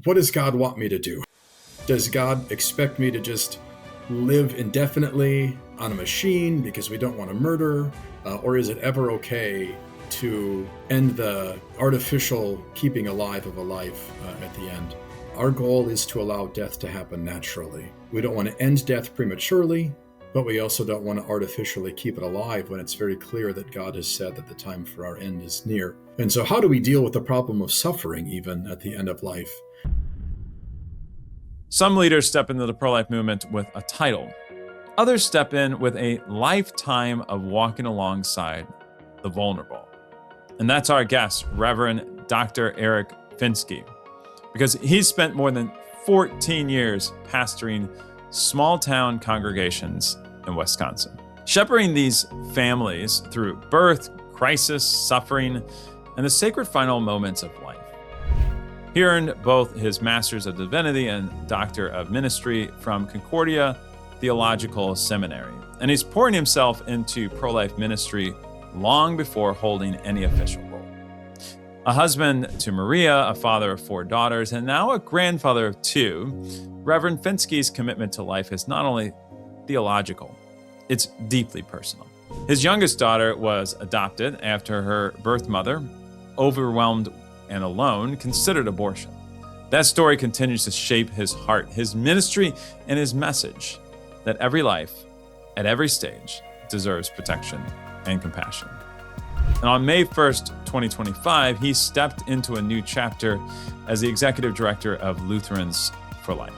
what does God want me to do? Does God expect me to just live indefinitely on a machine because we don't want to murder? Or is it ever okay to end the artificial keeping alive of a life at the end? Our goal is to allow death to happen naturally. We don't want to end death prematurely, but we also don't want to artificially keep it alive when it's very clear that God has said that the time for our end is near. And so how do we deal with the problem of suffering even at the end of life? Some leaders step into the pro-life movement with a title. Others step in with a lifetime of walking alongside the vulnerable. And that's our guest, Reverend Dr. Aric Fenske, because he's spent more than 14 years pastoring small-town congregations in Wisconsin, shepherding these families through birth, crisis, suffering, and the sacred final moments of life. He earned both his Master's of Divinity and Doctor of Ministry from Concordia Theological Seminary, and he's pouring himself into pro-life ministry long before holding any official role. A husband to Maria, a father of 4 daughters, and now a grandfather of 2, Reverend Fenske's commitment to life is not only theological, it's deeply personal. His youngest daughter was adopted after her birth mother, overwhelmed and alone, considered abortion. That story continues to shape his heart, his ministry, and his message that every life, at every stage, deserves protection and compassion. And on May 1st, 2025, he stepped into a new chapter as the Executive Director of Lutherans for Life,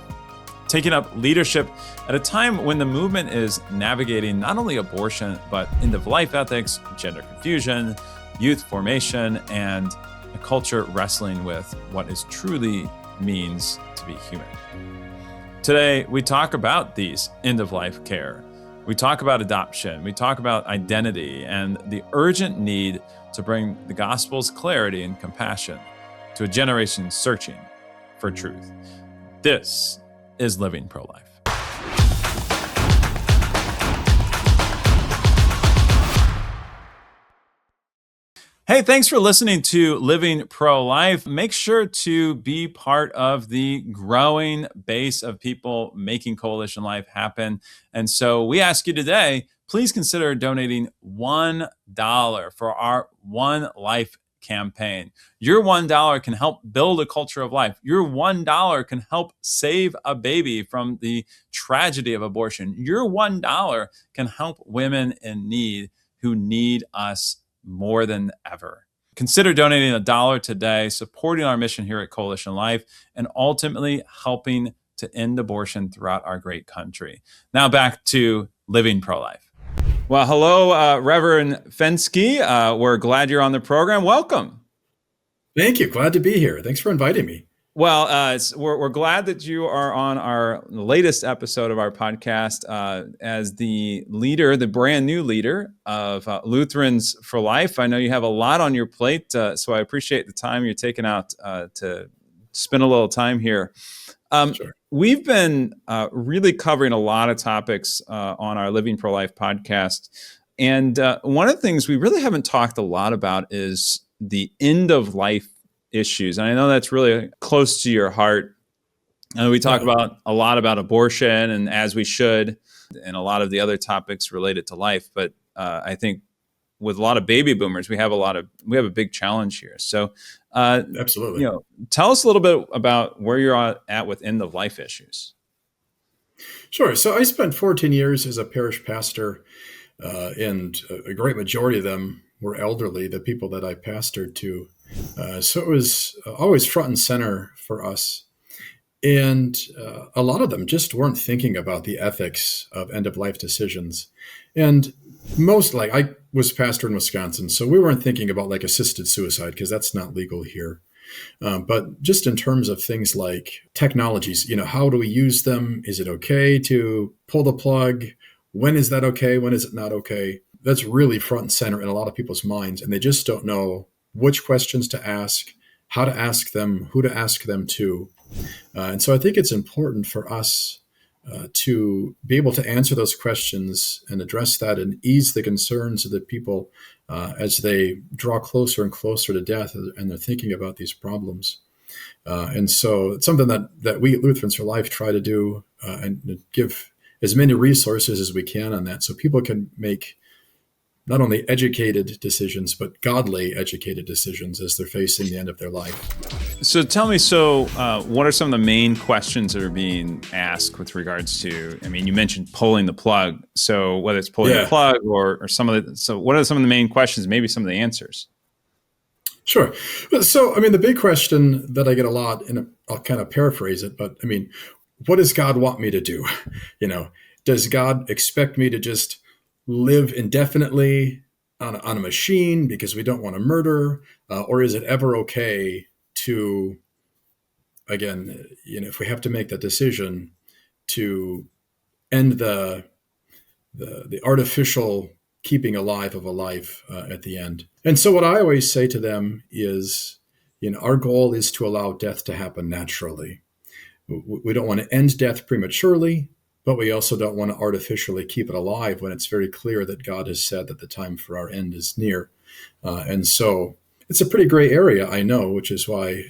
taking up leadership at a time when the movement is navigating not only abortion, but end-of-life ethics, gender confusion, youth formation, and a culture wrestling with what it truly means to be human. Today, we talk about these end-of-life care. We talk about adoption. We talk about identity and the urgent need to bring the gospel's clarity and compassion to a generation searching for truth. This is Living Pro-Life. Hey, thanks for listening to Living Pro-Life. Make sure to be part of the growing base of people making Coalition Life happen. And so we ask you today, please consider donating $1 for our One Life campaign. Your $1 can help build a culture of life. Your $1 can help save a baby from the tragedy of abortion. Your $1 can help women in need who need us more than ever. Consider donating $1 today, supporting our mission here at Coalition Life, and ultimately helping to end abortion throughout our great country. Now back to Living Pro-Life. Well, hello, Reverend Fenske. We're glad you're on the program. Welcome. Thank you. Glad to be here. Thanks for inviting me. Well, we're glad that you are on our latest episode of our podcast as the leader, the brand new leader of Lutherans for Life. I know you have a lot on your plate, so I appreciate the time you're taking out to spend a little time here. Sure. We've been really covering a lot of topics on our Living Pro-Life podcast. And one of the things we really haven't talked a lot about is the end of life issues. And I know that's really close to your heart. And we talk about a lot about abortion, and as we should, and a lot of the other topics related to life. But I think with a lot of baby boomers, we have a big challenge here. So absolutely, tell us a little bit about where you're at with end of life issues. Sure. So I spent 14 years as a parish pastor, and a great majority of them were elderly, the people that I pastored to. So it was always front and center for us. And a lot of them just weren't thinking about the ethics of end-of-life decisions. And I was pastor in Wisconsin, so we weren't thinking about like assisted suicide because that's not legal here. But just in terms of things like technologies, how do we use them? Is it okay to pull the plug? When is that okay? When is it not okay? That's really front and center in a lot of people's minds, and they just don't know which questions to ask, how to ask them, who to ask them to. And so I think it's important for us to be able to answer those questions and address that and ease the concerns of the people as they draw closer and closer to death and they're thinking about these problems. And so it's something that we at Lutherans for Life try to do, and give as many resources as we can on that, so people can make not only educated decisions, but godly educated decisions as they're facing the end of their life. So tell me, what are some of the main questions that are being asked with regards to, I mean, you mentioned pulling the plug. So whether it's pulling the plug or some of the, so what are some of the main questions, maybe some of the answers? Sure. So, I mean, the big question that I get a lot, and I'll kind of paraphrase it, but I mean, what does God want me to do? Does God expect me to just live indefinitely on a machine because we don't want to murder? Or is it ever okay to, again, if we have to make that decision, to end the artificial keeping alive of a life at the end? And so what I always say to them is, our goal is to allow death to happen naturally. We don't want to end death prematurely, but we also don't want to artificially keep it alive when it's very clear that God has said that the time for our end is near. And so it's a pretty gray area, I know, which is why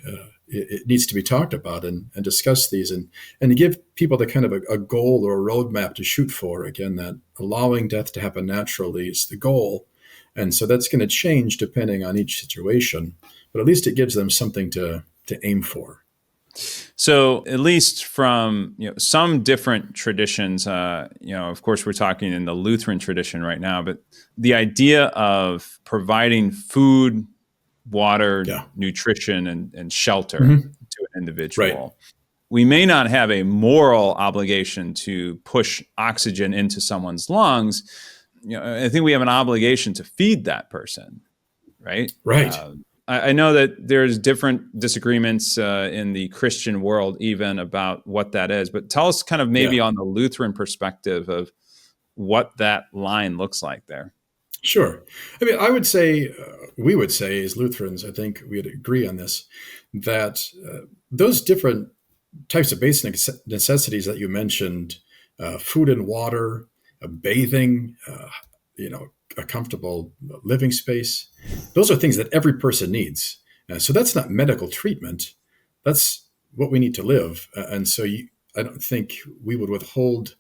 it needs to be talked about and discuss these, and to give people the kind of a goal or a roadmap to shoot for. Again, that allowing death to happen naturally is the goal. And so that's going to change depending on each situation, but at least it gives them something to aim for. So at least from some different traditions, of course we're talking in the Lutheran tradition right now, but the idea of providing food, water, nutrition, and shelter to an individual. Right. We may not have a moral obligation to push oxygen into someone's lungs. I think we have an obligation to feed that person, right? Right. I know that there's different disagreements in the Christian world even about what that is, but tell us kind of maybe on the Lutheran perspective of what that line looks like there. Sure. I mean, I would say, we would say as Lutherans, I think we'd agree on this, that those different types of basic necessities that you mentioned, food and water, bathing, a comfortable living space, those are things that every person needs. So that's not medical treatment. That's what we need to live. And so I don't think we would withhold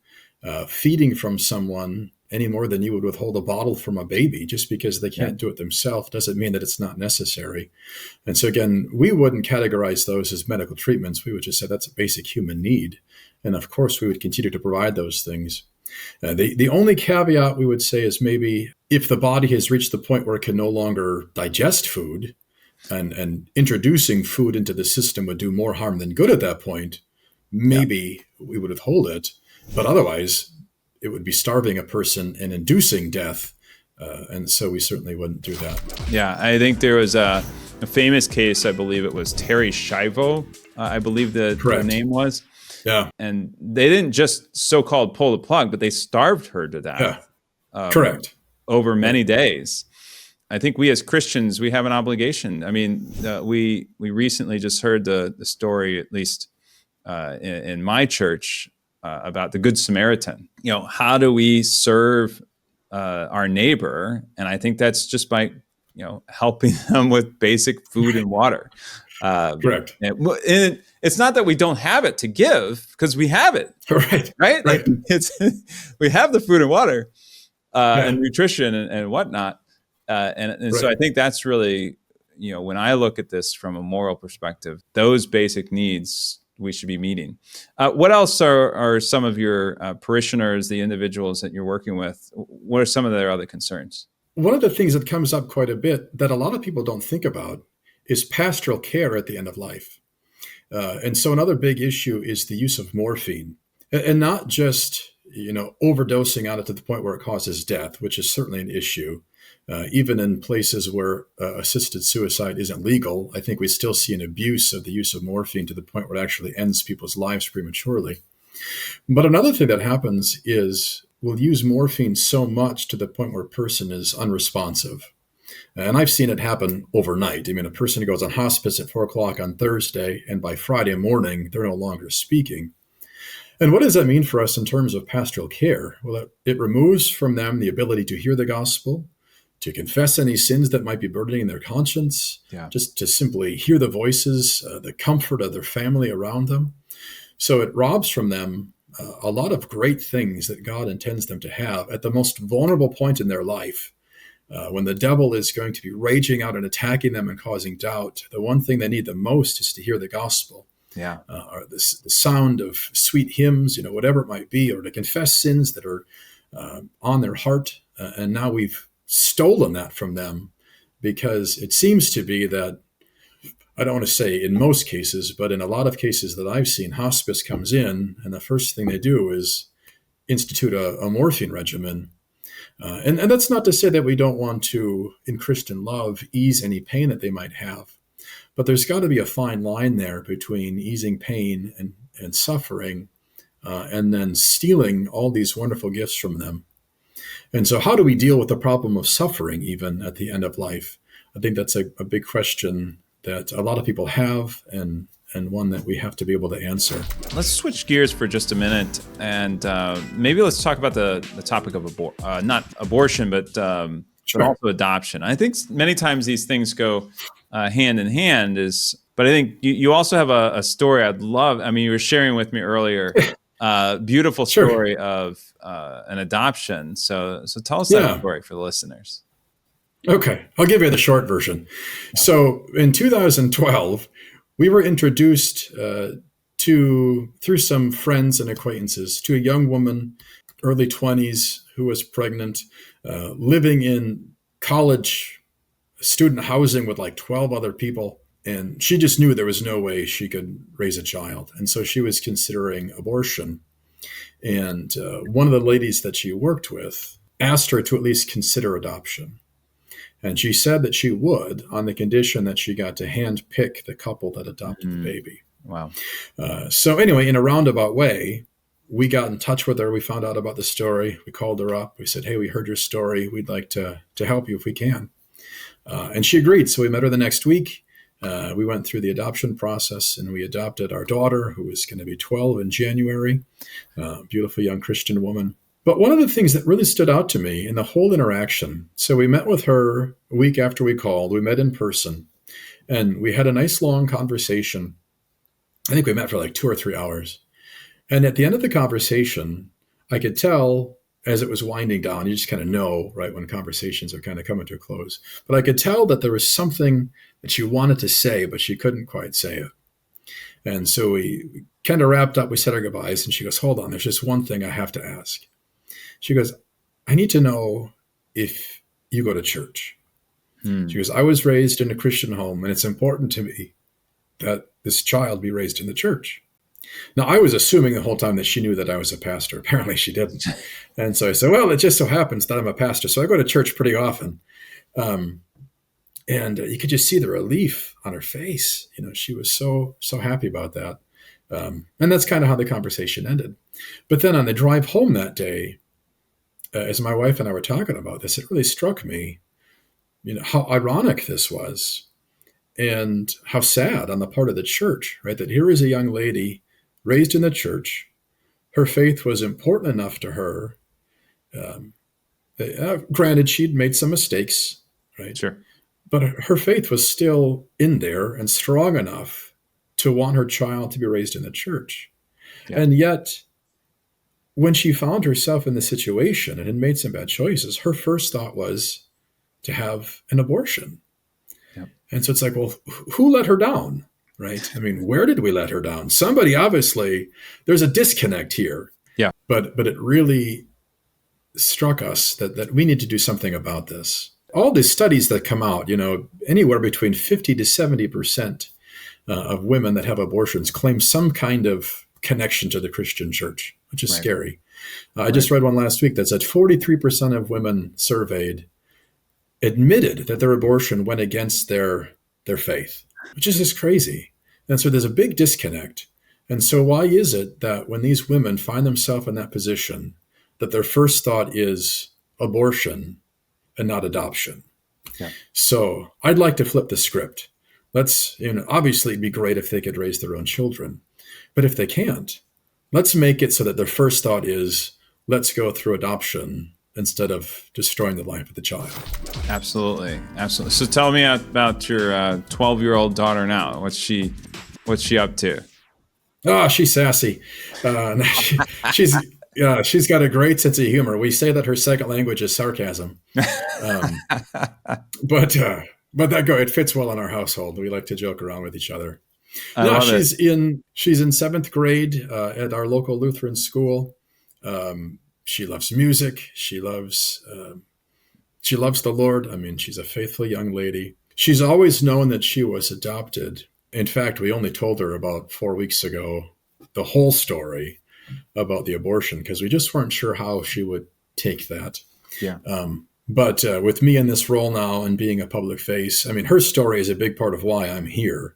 feeding from someone any more than you would withhold a bottle from a baby. Just because they can't do it themselves doesn't mean that it's not necessary. And so again, we wouldn't categorize those as medical treatments. We would just say that's a basic human need. And of course, we would continue to provide those things. The only caveat we would say is maybe if the body has reached the point where it can no longer digest food, and introducing food into the system would do more harm than good at that point, maybe we would withhold it. But otherwise, it would be starving a person and inducing death. And so we certainly wouldn't do that. Yeah, I think there was a famous case, I believe it was Terry Schiavo, I believe the name was. Yeah. And they didn't just so-called pull the plug, but they starved her to death. Yeah. Correct. Over many days. I think we as Christians, we have an obligation. I mean, we recently just heard the story, at least in my church, about the Good Samaritan. How do we serve our neighbor? And I think that's just by helping them with basic food and water. Correct. And it's not that we don't have it to give, because we have it. Right. Like we have the food and water and nutrition and whatnot. And so I think that's really, when I look at this from a moral perspective, those basic needs we should be meeting. What else are some of your parishioners, the individuals that you're working with? What are some of their other concerns? One of the things that comes up quite a bit that a lot of people don't think about is pastoral care at the end of life. And so another big issue is the use of morphine, and not just, overdosing on it to the point where it causes death, which is certainly an issue. Even in places where assisted suicide isn't legal, I think we still see an abuse of the use of morphine to the point where it actually ends people's lives prematurely. But another thing that happens is we'll use morphine so much to the point where a person is unresponsive. And I've seen it happen overnight. I mean, a person goes on hospice at 4:00 on Thursday, and by Friday morning, they're no longer speaking. And what does that mean for us in terms of pastoral care? Well, it removes from them the ability to hear the gospel, to confess any sins that might be burdening their conscience, Yeah. just to simply hear the voices, the comfort of their family around them. So it robs from them a lot of great things that God intends them to have at the most vulnerable point in their life. When the devil is going to be raging out and attacking them and causing doubt, the one thing they need the most is to hear the gospel. Yeah. Or the sound of sweet hymns, whatever it might be, or to confess sins that are on their heart. And now we've stolen that from them, because it seems to be that, I don't want to say in most cases, but in a lot of cases that I've seen, hospice comes in, and the first thing they do is institute a morphine regimen. And that's not to say that we don't want to, in Christian love, ease any pain that they might have. But there's got to be a fine line there between easing pain and suffering, and then stealing all these wonderful gifts from them. And so how do we deal with the problem of suffering even at the end of life? I think that's a big question that a lot of people have, and one that we have to be able to answer. Let's switch gears for just a minute, and maybe let's talk about the topic of not abortion, but Sure. also adoption. I think many times these things go hand in hand. But I think you also have a story I'd love. I mean, you were sharing with me earlier, beautiful Sure. story of an adoption. So tell us that story for the listeners. Okay, I'll give you the short version. So in 2012, we were introduced through some friends and acquaintances to a young woman, early 20s, who was pregnant, living in college student housing with like 12 other people. And she just knew there was no way she could raise a child. And so she was considering abortion. And one of the ladies that she worked with asked her to at least consider adoption. And she said that she would, on the condition that she got to hand pick the couple that adopted the baby. Wow. So anyway, in a roundabout way, we got in touch with her. We found out about the story. We called her up. We said, hey, we heard your story. We'd like to help you if we can. And she agreed. So we met her the next week. We went through the adoption process, and we adopted our daughter, who was going to be 12 in January, beautiful young Christian woman. But one of the things that really stood out to me in the whole interaction, so we met with her a week after we called. We met in person, and we had a nice long conversation. I think we met for like 2 or 3 hours. And at the end of the conversation, I could tell, as it was winding down, you just kind of know, right, when conversations are kind of coming to a close. But I could tell that there was something that she wanted to say, but she couldn't quite say it. And so we kind of wrapped up. We said our goodbyes, and she goes, hold on, there's just one thing I have to ask. She goes, I need to know if you go to church. She goes, I was raised in a Christian home, and it's important to me that this child be raised in the church. Now, I was assuming the whole time that she knew that I was a pastor. Apparently she didn't. And so I said, well, it just so happens that I'm a pastor, so I go to church pretty often. And you could just see the relief on her face. She was so happy about that. And that's kind of how the conversation ended. But then on the drive home that day, as my wife and I were talking about this, it really struck me, how ironic this was, and how sad on the part of the church, right? That here is a young lady raised in the church. Her faith was important enough to her. Granted, she'd made some mistakes, right? Sure. But her faith was still in there and strong enough to want her child to be raised in the church. Yeah. And yet, when she found herself in the situation and had made some bad choices, her first thought was to have an abortion. Yep. And so it's like, well, who let her down, right? I mean, where did we let her down? Somebody, obviously, there's a disconnect here. Yeah. But it really struck us that we need to do something about this. All these studies that come out, anywhere between 50 to 70% of women that have abortions claim some kind of connection to the Christian church, which is scary. I just read one last week that said 43% of women surveyed admitted that their abortion went against their faith, which is just crazy. And so there's a big disconnect. And so why is it that when these women find themselves in that position, that their first thought is abortion and not adoption? Yeah. So I'd like to flip the script. Let's, obviously it'd be great if they could raise their own children, but if they can't, let's make it so that their first thought is, let's go through adoption instead of destroying the life of the child. Absolutely. Absolutely. So tell me about your 12-year-old daughter now. What's she up to? Oh, she's sassy. She's she's got a great sense of humor. We say that her second language is sarcasm, um, but it fits well in our household. We like to joke around with each other. I No, love it. she's in seventh grade at our local Lutheran school. She loves music. She loves the Lord. I mean, she's a faithful young lady. She's always known that she was adopted. In fact, we only told her about 4 weeks ago the whole story about the abortion because we just weren't sure how she would take that. Yeah. But with me in this role now and being a public face, I mean, her story is a big part of why I'm here.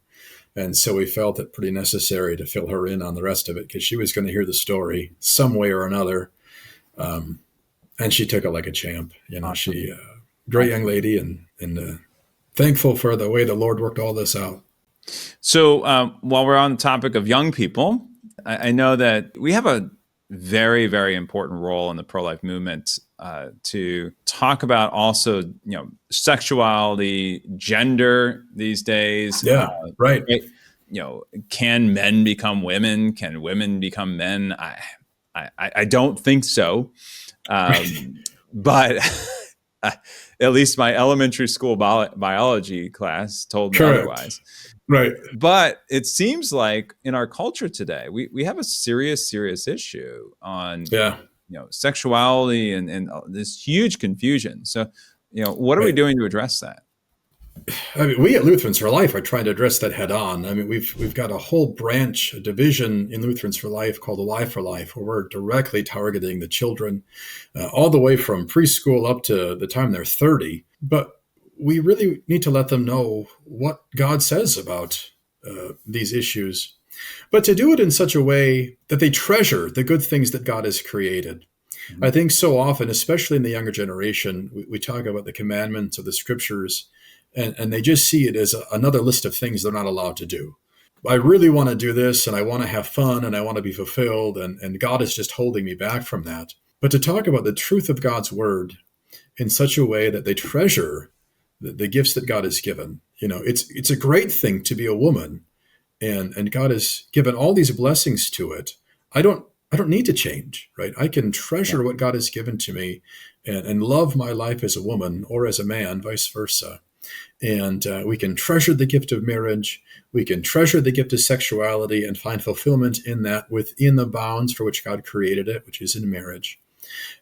And so we felt it pretty necessary to fill her in on the rest of it because she was going to hear the story some way or another. And she took it like a champ. You know, Awesome. she great young lady and thankful for the way the Lord worked all this out. So while we're on the topic of young people, I know that we have a very, very important role in the pro-life movement to talk about also, sexuality, gender these days. Yeah, right. Can men become women? Can women become men? I don't think so. But at least my elementary school biology class told me otherwise. Right. But it seems like in our culture today, we have a serious issue on sexuality and this huge confusion. So, what are we doing to address that? I mean, we at Lutherans for Life are trying to address that head on. I mean, we've got a whole branch, a division in Lutherans for Life called Alive for Life, where we're directly targeting the children all the way from preschool up to the time they're 30. But we really need to let them know what God says about these issues, but to do it in such a way that they treasure the good things that God has created. Mm-hmm. I think so often, especially in the younger generation, we talk about the commandments of the scriptures, and they just see it as another list of things they're not allowed to do. I really want to do this, and I want to have fun, and I want to be fulfilled, and God is just holding me back from that. But to talk about the truth of God's word in such a way that they treasure the gifts that God has given. It's a great thing to be a woman, and God has given all these blessings to it. I don't need to change, right? I can treasure what God has given to me and love my life as a woman or as a man, vice versa. And we can treasure the gift of marriage. We can treasure the gift of sexuality and find fulfillment in that within the bounds for which God created it, which is in marriage.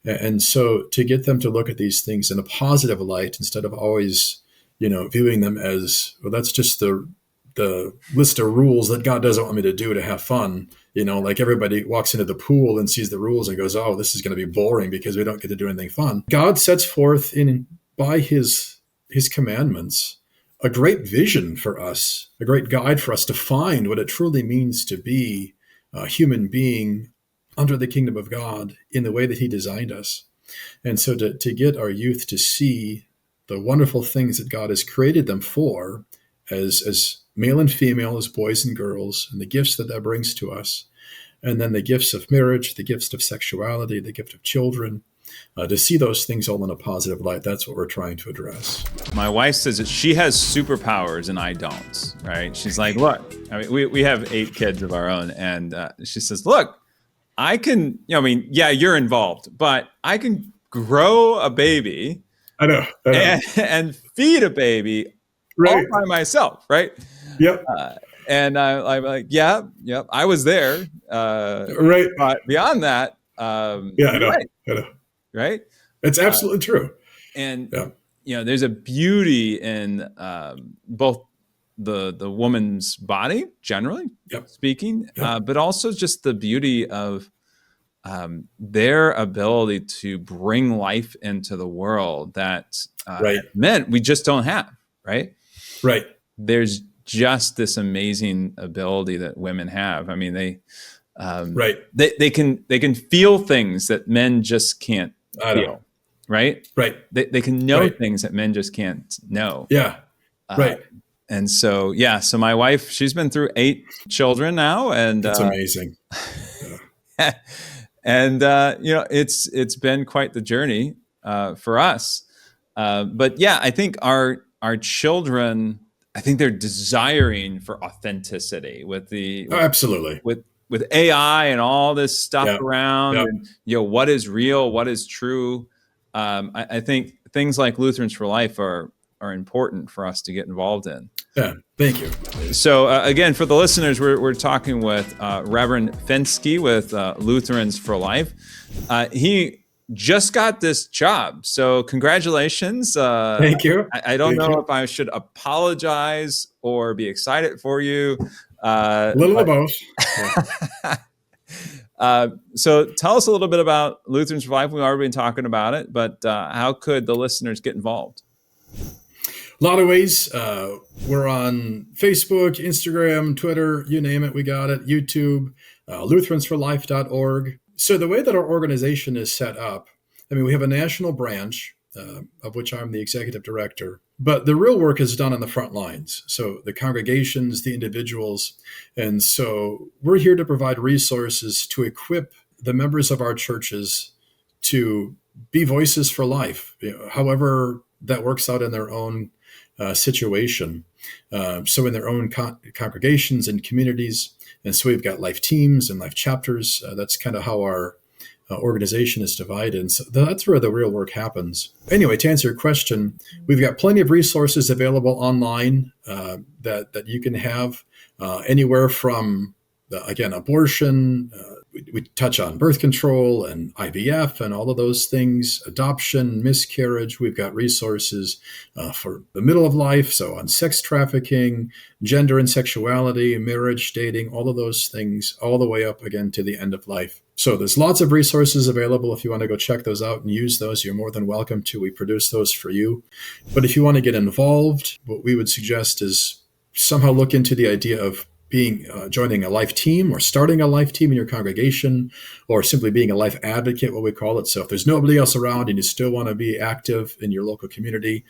And so to get them to look at these things in a positive light instead of always, viewing them as, well, that's just the list of rules that God doesn't want me to do to have fun. Like everybody walks into the pool and sees the rules and goes, oh, this is going to be boring because we don't get to do anything fun. God sets forth by his commandments a great vision for us, a great guide for us to find what it truly means to be a human being under the kingdom of God in the way that he designed us. And so to get our youth to see the wonderful things that God has created them for as male and female, as boys and girls, and the gifts that brings to us, and then the gifts of marriage, the gifts of sexuality, the gift of children, to see those things all in a positive light. That's what we're trying to address. My wife says that she has superpowers and I don't, right? She's like, look, I mean, we have 8 kids of our own. And she says, look, I can, you're involved, but I can grow a baby. I know. And feed a baby all by myself, right? Yep. And I'm like, yep, I was there. Right. But beyond that, I know. Right? It's absolutely true. And there's a beauty in both the woman's body, generally speaking, but also just the beauty of their ability to bring life into the world that men, we just don't have, right? Right. There's just this amazing ability that women have. I mean, they can feel things that men just can't feel, right? Right. They can know things that men just can't know. Yeah. Right. And so, so my wife, she's been through 8 children now, and it's amazing. And it's been quite the journey. for us. But yeah, I think our children, I think they're desiring for authenticity with the Oh, absolutely. with AI and all this stuff Yeah. around, Yeah. and what is real, what is true. I think things like Lutherans for Life are important for us to get involved in. Yeah. Thank you. So again, for the listeners, we're talking with Reverend Fenske with Lutherans for Life. He just got this job, so congratulations. Thank you. I don't Thank know you. if I should apologize or be excited for you. A little of both. Yeah. So tell us a little bit about Lutherans for Life. We've already been talking about it, but how could the listeners get involved? A lot of ways. We're on Facebook, Instagram, Twitter, you name it, we got it. YouTube, lutheransforlife.org. So the way that our organization is set up, I mean, we have a national branch, of which I'm the executive director, but the real work is done on the front lines. So the congregations, the individuals. And so we're here to provide resources to equip the members of our churches to be voices for life, however that works out in their own situation. So in their own congregations and communities. And so we've got life teams and life chapters. That's kind of how our organization is divided. And so that's where the real work happens. Anyway, to answer your question, we've got plenty of resources available online that you can have anywhere from, again, abortion. We touch on birth control and IVF and all of those things, adoption, miscarriage. We've got resources for the middle of life, so on sex trafficking, gender and sexuality, marriage, dating, all of those things, all the way up again to the end of life. So there's lots of resources available. If you want to go check those out and use those, you're more than welcome to. We produce those for you. But if you want to get involved, what we would suggest is somehow look into the idea of joining a life team or starting a life team in your congregation, or simply being a life advocate, what we call it. So if there's nobody else around and you still want to be active in your local community,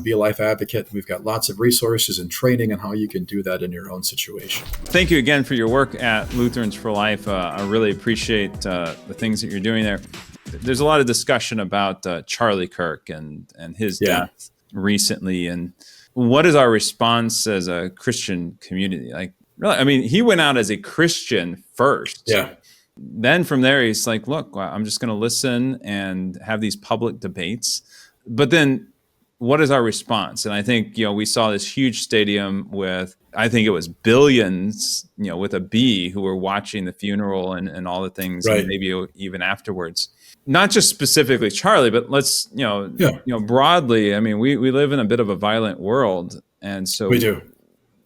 be a life advocate. We've got lots of resources and training on how you can do that in your own situation. Thank you again for your work at Lutherans for Life. I really appreciate the things that you're doing there. There's a lot of discussion about Charlie Kirk and his death recently. And what is our response as a Christian community? Like, really, I mean, he went out as a Christian first. Yeah. Then from there, he's like, look, I'm just going to listen and have these public debates. But then what is our response? And I think, we saw this huge stadium with, I think it was billions, with a B, who were watching the funeral and all the things, right. And maybe even afterwards. Not just specifically Charlie, but let's, broadly, I mean, we live in a bit of a violent world. And so we do.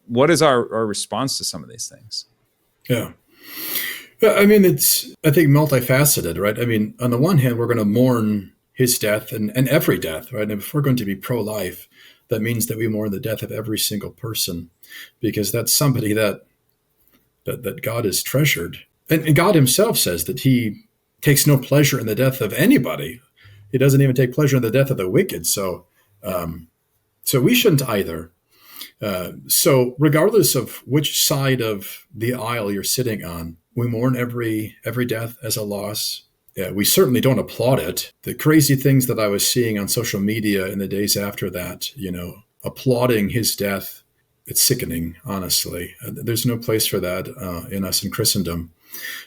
What is our response to some of these things? Yeah. I mean, it's, I think, multifaceted, right? I mean, on the one hand, we're going to mourn his death and every death, right? And if we're going to be pro-life, that means that we mourn the death of every single person, because that's somebody that God has treasured. And God himself says that he takes no pleasure in the death of anybody. He doesn't even take pleasure in the death of the wicked. So we shouldn't either. So regardless of which side of the aisle you're sitting on, we mourn every death as a loss. We certainly don't applaud it. The crazy things that I was seeing on social media in the days after that, applauding his death, it's sickening, honestly. There's no place for that in us in Christendom.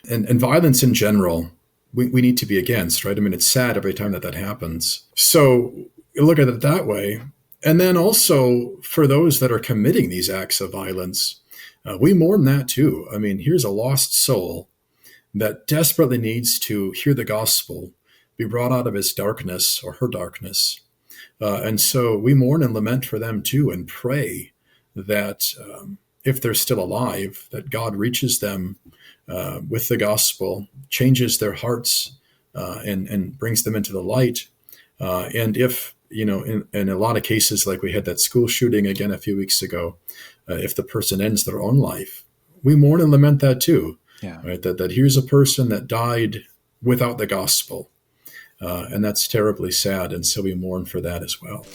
And violence in general, we need to be against, right? I mean, it's sad every time that happens. So you look at it that way. And then also for those that are committing these acts of violence, we mourn that too. I mean, here's a lost soul that desperately needs to hear the gospel, be brought out of his darkness or her darkness. And so we mourn and lament for them too, and pray that if they're still alive, that God reaches them with the gospel, changes their hearts, and brings them into the light. And if, in a lot of cases, like we had that school shooting again a few weeks ago, if the person ends their own life, we mourn and lament that too. Yeah. Right? That here's a person that died without the gospel. And that's terribly sad. And so we mourn for that as well.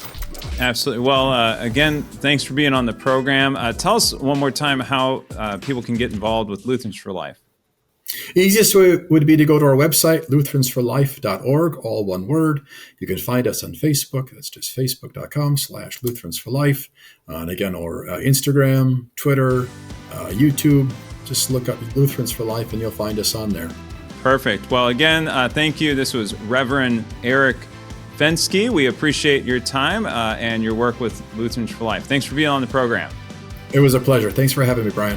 Absolutely. Well, again, thanks for being on the program. Tell us one more time how people can get involved with Lutherans for Life. Easiest way would be to go to our website, lutheransforlife.org, all one word. You can find us on Facebook. That's just facebook.com/lutheransforlife. And again, or Instagram, Twitter, YouTube. Just look up Lutherans for Life and you'll find us on there. Perfect. Well, again, thank you. This was Reverend Aric Fenske. We appreciate your time and your work with Lutherans for Life. Thanks for being on the program. It was a pleasure. Thanks for having me, Brian.